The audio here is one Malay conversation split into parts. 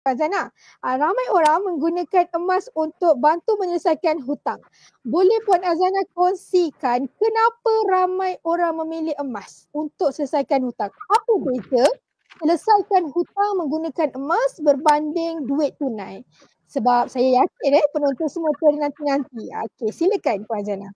Fazana, ramai orang menggunakan emas untuk bantu menyelesaikan hutang. Boleh Puan Azana kongsikan kenapa ramai orang memilih emas untuk selesaikan hutang? Apa beza selesaikan hutang menggunakan emas berbanding duit tunai? Sebab saya yakin penonton semua ternanti-nanti. Okey, silakan Puan Azana.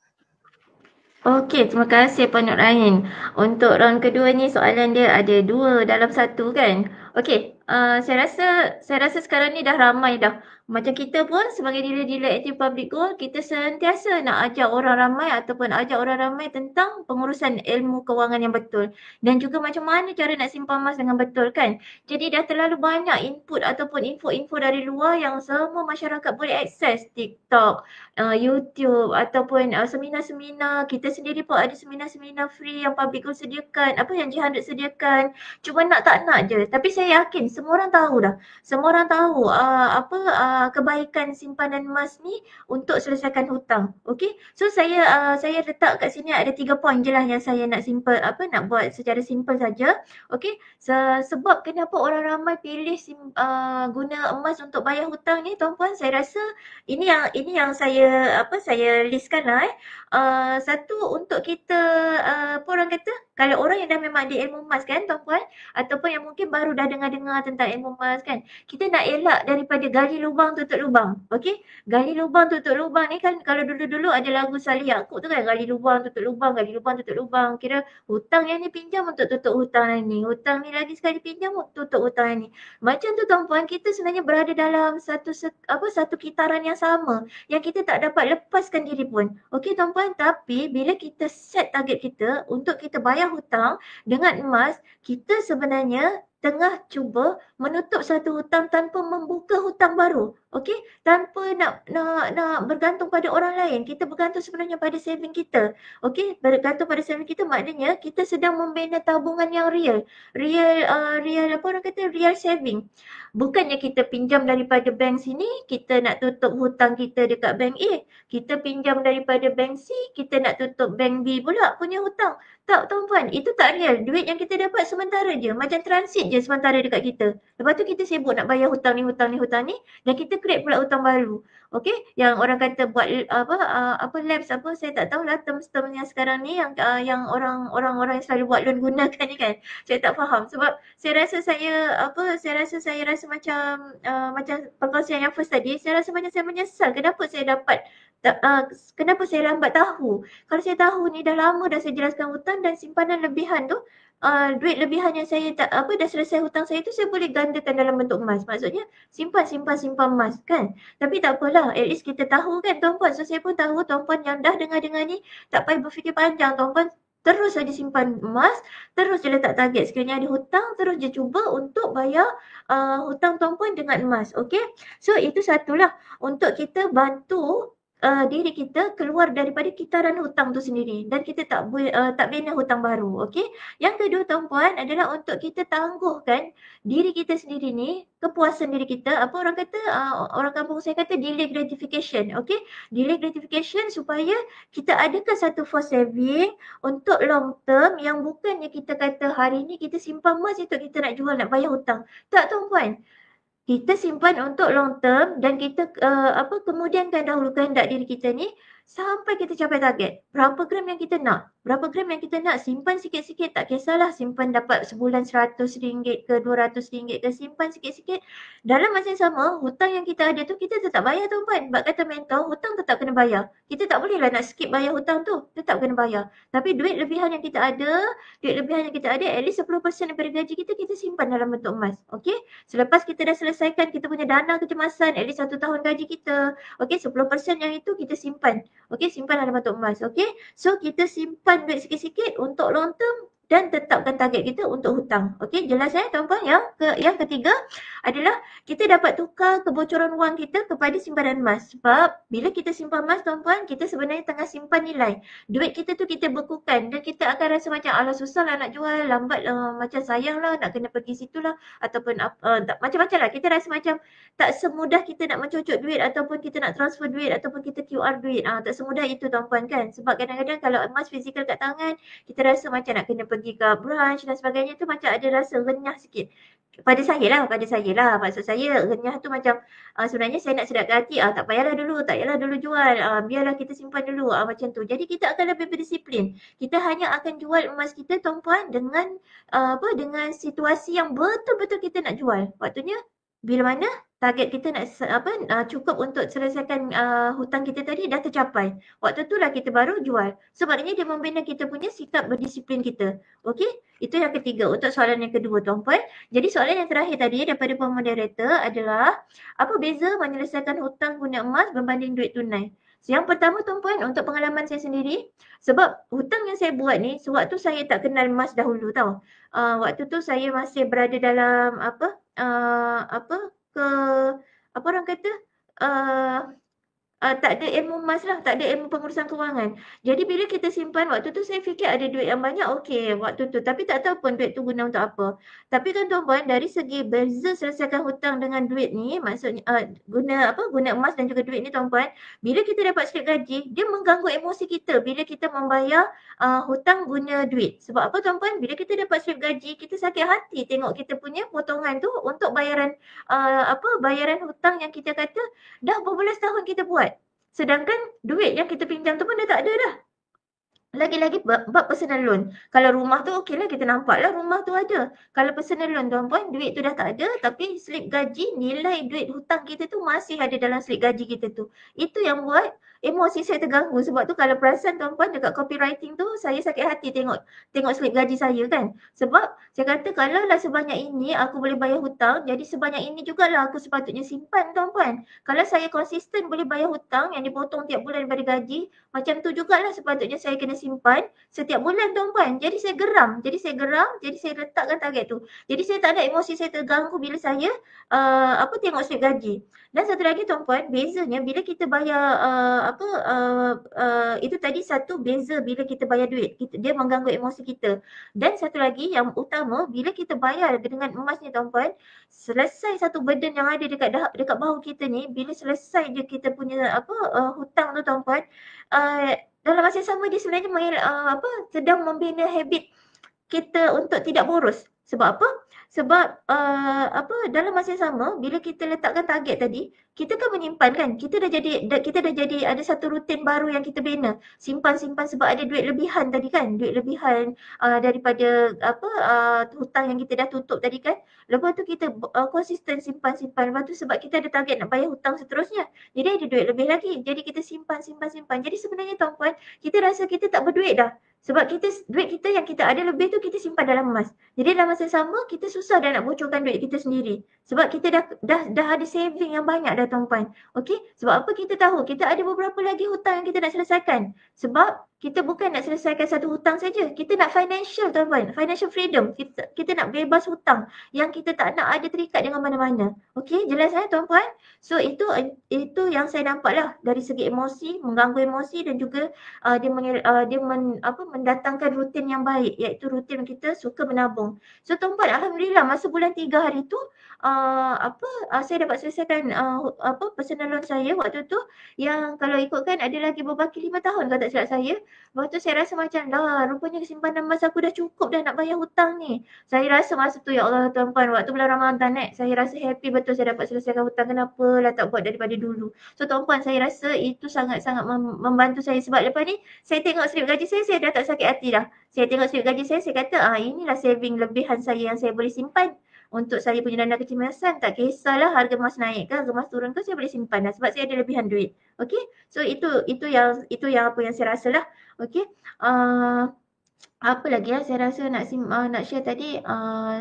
Okey, terima kasih Puan Nur Ain. Untuk round kedua ni soalan dia ada dua dalam satu kan? Okey, saya rasa sekarang ni dah ramai dah. Macam kita pun sebagai dealer-dealer aktif public gold, kita sentiasa nak ajak orang ramai ataupun ajak orang ramai tentang pengurusan ilmu kewangan yang betul. Dan juga macam mana cara nak simpan emas dengan betul kan? Jadi dah terlalu banyak input ataupun info-info dari luar yang semua masyarakat boleh akses. TikTok, YouTube ataupun seminar-seminar. Kita sendiri pun ada seminar-seminar free yang public gold sediakan, apa yang G100 sediakan. Cuma nak tak nak je. Tapi saya yakin semua orang tahu dah. Semua orang tahu kebaikan simpanan emas ni untuk selesaikan hutang. Okey. So saya letak kat sini ada 3 poin je lah yang saya nak simple nak buat secara simple saja. Okey. Sebab kenapa orang ramai pilih guna emas untuk bayar hutang ni tuan-puan, saya rasa ini yang saya listkan lah. Satu untuk kita apa orang kata, kalau orang yang dah memang ada ilmu emas kan tuan-puan, ataupun yang mungkin baru dah dengar-dengar tentang ilmu emas kan, kita nak elak daripada gali lubang tutup lubang. Okey, gali lubang tutup lubang ni kan, kalau dulu-dulu ada lagu Salih Yaakob tu kan, gali lubang tutup lubang, gali lubang tutup lubang. Kira hutang yang ni pinjam untuk tutup hutang yang ni, hutang ni lagi sekali pinjam untuk tutup hutang yang ni. Macam tu tuan-puan, kita sebenarnya berada dalam satu kitaran yang sama yang kita tak dapat lepaskan diri pun. Okey tuan-puan, tapi bila kita set target kita untuk kita bayar hutang dengan emas, kita sebenarnya tengah cuba menutup satu hutang tanpa membuka hutang baru. Okey, tanpa nak bergantung pada orang lain. Kita bergantung sebenarnya pada saving kita. Okey, bergantung pada saving kita maknanya kita sedang membina tabungan yang real. Real apa orang kata, real saving. Bukannya kita pinjam daripada bank sini, kita nak tutup hutang kita dekat bank A. Kita pinjam daripada bank C, kita nak tutup bank B pula punya hutang. Tak tuan-puan, itu tak real. Duit yang kita dapat sementara je. Macam transit je sementara dekat kita. Lepas tu kita sibuk nak bayar hutang ni dan kita create pula hutang baru. Okey, yang orang kata buat labs saya tak tahulah term-term yang sekarang ni yang orang-orang yang selalu buat loan gunakan ni kan. Saya tak faham sebab saya rasa saya rasa macam perkongsian yang first tadi, saya rasa macam saya menyesal kenapa saya lambat tahu. Kalau saya tahu ni dah lama dah saya jelaskan hutang dan simpanan lebihan tu, duit lebihan yang saya dah selesai hutang saya tu saya boleh gandakan dalam bentuk emas. Maksudnya simpan emas kan. Tapi tak apalah, at least kita tahu kan tuan-puan. So saya pun tahu tuan-puan yang dah dengar-dengar ni tak payah berfikir panjang tuan-puan. Terus saja simpan emas, terus je letak target. Sekiranya ada hutang, terus je cuba untuk bayar hutang tuan-puan dengan emas. Okey? So itu satulah untuk kita bantu diri kita keluar daripada kitaran hutang tu sendiri dan kita tak bina hutang baru. Okey? Yang kedua tuan-puan adalah untuk kita tangguhkan diri kita sendiri ni, kepuasan diri kita. Apa orang kata, orang kampung saya kata delay gratification. Okey? Delay gratification supaya kita adakan satu for saving untuk long term yang bukannya kita kata hari ni kita simpan emas untuk kita nak jual, nak bayar hutang. Tak tuan-puan. Kita simpan untuk long term dan kita kemudiankan dahulu kehendak diri kita ni sampai kita capai target. Berapa gram yang kita nak? Berapa gram yang kita nak? Simpan sikit-sikit, tak kisahlah simpan dapat sebulan RM100 ke RM200 ke, simpan sikit-sikit. Dalam masa yang sama, hutang yang kita ada tu kita tetap bayar tuan-puan. Sebab kata mentor, hutang tetap kena bayar. Kita tak bolehlah nak skip bayar hutang tu, tetap kena bayar. Tapi duit lebihan yang kita ada, at least 10% daripada gaji kita, kita simpan dalam bentuk emas. Okey? Selepas kita dah selesaikan kita punya dana kecemasan, at least 1 tahun gaji kita. Okey, 10% yang itu kita simpan. Okey, simpan dalam bentuk emas. Okey, so kita simpan duit sikit-sikit untuk long term dan tetapkan target kita untuk hutang. Okey, jelas tuan-puan? Yang ketiga adalah kita dapat tukar kebocoran wang kita kepada simpanan emas. Sebab bila kita simpan emas tuan-puan, kita sebenarnya tengah simpan nilai. Duit kita tu kita bekukan dan kita akan rasa macam alah susahlah nak jual, lambat macam sayanglah nak kena pergi situlah ataupun macam-macam lah. Kita rasa macam tak semudah kita nak mencocok duit ataupun kita nak transfer duit ataupun kita QR duit. Tak semudah itu tuan-puan kan. Sebab kadang-kadang kalau emas fizikal kat tangan, kita rasa macam nak kena pergi pergi ke brunch dan sebagainya tu macam ada rasa renyah sikit. Pada saya lah. Maksud saya renyah tu macam sebenarnya saya nak sedapkan hati, tak payahlah dulu jual, biarlah kita simpan dulu, macam tu. Jadi kita akan lebih berdisiplin. Kita hanya akan jual emas kita tuan-puan dengan dengan situasi yang betul-betul kita nak jual. Waktunya bila mana target kita nak cukup untuk selesaikan hutang kita tadi dah tercapai. Waktu tu lah kita baru jual. Sebabnya dia membina kita punya sikap berdisiplin kita. Okey? Itu yang ketiga. Untuk soalan yang kedua tuan-puan. Jadi soalan yang terakhir tadi daripada pemoderator adalah apa beza menyelesaikan hutang guna emas berbanding duit tunai? Yang pertama tuan-puan, untuk pengalaman saya sendiri, sebab hutang yang saya buat ni sewaktu saya tak kenal emas dahulu tau. Waktu tu saya masih berada dalam apa orang kata tak ada ilmu emas lah, tak ada ilmu pengurusan kewangan. Jadi bila kita simpan, waktu tu saya fikir ada duit yang banyak, okey waktu tu. Tapi tak tahu pun duit tu guna untuk apa. Tapi kan tuan-puan, dari segi beza selesaikan hutang dengan duit ni, maksudnya guna emas dan juga duit ni tuan-puan, bila kita dapat slip gaji, dia mengganggu emosi kita bila kita membayar hutang guna duit. Sebab apa tuan-puan? Bila kita dapat slip gaji, kita sakit hati tengok kita punya potongan tu untuk bayaran bayaran hutang yang kita kata dah berbelas tahun kita buat. Sedangkan duit yang kita pinjam tu pun dah tak ada dah. Lagi-lagi bab personal loan. Kalau rumah tu okeylah kita nampaklah rumah tu ada. Kalau personal loan tuan-puan, duit tu dah tak ada tapi slip gaji, nilai duit hutang kita tu masih ada dalam slip gaji kita tu. Itu yang buat emosi saya terganggu. Sebab tu kalau perasan tuan-puan dekat copywriting tu saya sakit hati tengok slip gaji saya kan. Sebab saya kata kalau lah sebanyak ini aku boleh bayar hutang, jadi sebanyak ini jugalah aku sepatutnya simpan tuan-puan. Kalau saya konsisten boleh bayar hutang yang dipotong tiap bulan daripada gaji, macam tu jugalah sepatutnya saya kena simpan setiap bulan tuan-puan. Jadi saya geram, jadi saya letakkan target tu. Jadi saya tak ada emosi saya terganggu bila saya tengok slip gaji. Dan satu lagi tuan-puan, bezanya bila kita bayar itu tadi satu beza bila kita bayar duit. Dia mengganggu emosi kita. Dan satu lagi yang utama, bila kita bayar dengan emas ni tuan-puan, selesai satu burden yang ada dekat bahu kita ni, bila selesai je kita punya hutang tu tuan-puan, dalam masa yang sama dia sebenarnya sedang membina habit kita untuk tidak boros. Sebab apa? Sebab dalam masa yang sama bila kita letakkan target tadi, kita kan menyimpan kan. Kita dah jadi ada satu rutin baru yang kita bina. Simpan sebab ada duit lebihan tadi kan. Duit lebihan daripada hutang yang kita dah tutup tadi kan. Lepas tu kita konsisten simpan. Lepas tu sebab kita ada target nak bayar hutang seterusnya. Jadi ada duit lebih lagi. Jadi kita simpan. Jadi sebenarnya tuan-puan, kita rasa kita tak berduit dah. Sebab duit kita yang kita ada lebih tu kita simpan dalam emas. Jadi dalam masa sama kita susah dah nak bocorkan duit kita sendiri. Sebab kita dah ada saving yang banyak dah tuan-puan. Okey? Sebab apa kita tahu kita ada beberapa lagi hutang yang kita nak selesaikan. Sebab kita bukan nak selesaikan satu hutang saja. Kita nak financial tuan-puan. Financial freedom. Kita nak bebas hutang yang kita tak nak ada terikat dengan mana-mana. Okey? Jelas tuan-puan? So itu yang saya nampak lah dari segi emosi, mengganggu emosi dan juga dia mendatangkan rutin yang baik, iaitu rutin kita suka menabung. So tuan-puan, alhamdulillah masa bulan 3 hari tu saya dapat selesaikan personal loan saya waktu tu, yang kalau ikutkan ada lagi berbaki 5 tahun kalau tak silap saya. Lepas tu saya rasa macam rupanya simpanan emas aku dah cukup dah nak bayar hutang ni. Saya rasa masa tu ya Allah tuan-puan, waktu bulan Ramadan saya rasa happy betul saya dapat selesaikan hutang. Kenapalah tak buat daripada dulu. So tuan-puan, saya rasa itu sangat-sangat membantu saya. Sebab lepas ni saya tengok slip gaji saya dah tak sakit hati dah. Saya tengok slip gaji saya kata inilah saving lebihan saya yang saya boleh simpan untuk saya punya dana kecemasan. Tak kisahlah harga emas naik ke, harga emas turun ke, saya boleh simpan dah sebab saya ada lebihan duit. Okey? So itu yang apa yang saya rasa lah. Okey? Apa lagi saya rasa nak share tadi,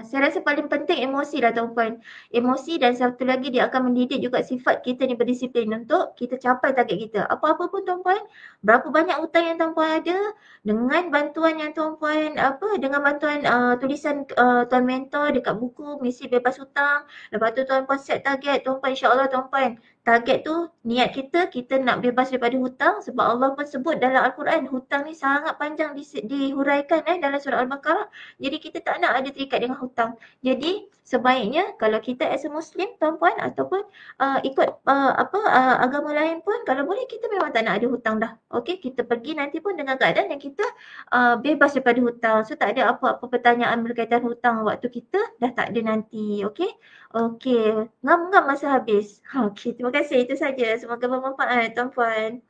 saya rasa paling penting emosi lah tuan-puan. Emosi, dan satu lagi dia akan mendidik juga sifat kita ni berdisiplin untuk kita capai target kita. Apa-apa pun tuan-puan, berapa banyak hutang yang tuan-puan ada, dengan bantuan yang tuan-puan dengan bantuan tulisan tuan mentor dekat buku misi bebas hutang. Lepas tu tuan-puan set target, tuan-puan, insya-Allah tuan-puan, target tu niat kita nak bebas daripada hutang. Sebab Allah pun sebut dalam Al-Quran, hutang ni sangat panjang dihuraikan disebutkan dalam surah Al-Baqarah. Jadi kita tak nak ada terikat dengan hutang. Jadi sebaiknya kalau kita as a Muslim tuan-puan ataupun ikut agama lain pun kalau boleh kita memang tak nak ada hutang dah. Okey, kita pergi nanti pun dengan keadaan yang kita bebas daripada hutang. So tak ada apa-apa pertanyaan berkaitan hutang waktu kita dah tak ada nanti. Okey. Okey, ngam-ngam masa habis. Okey, terima kasih. Itu saja. Semoga bermanfaat tuan-puan.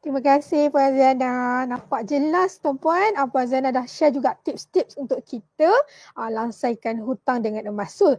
Terima kasih Puan Azana. Nampak jelas tuan-puan. Puan Azana dah share juga tips-tips untuk kita langsaikan hutang dengan emas. So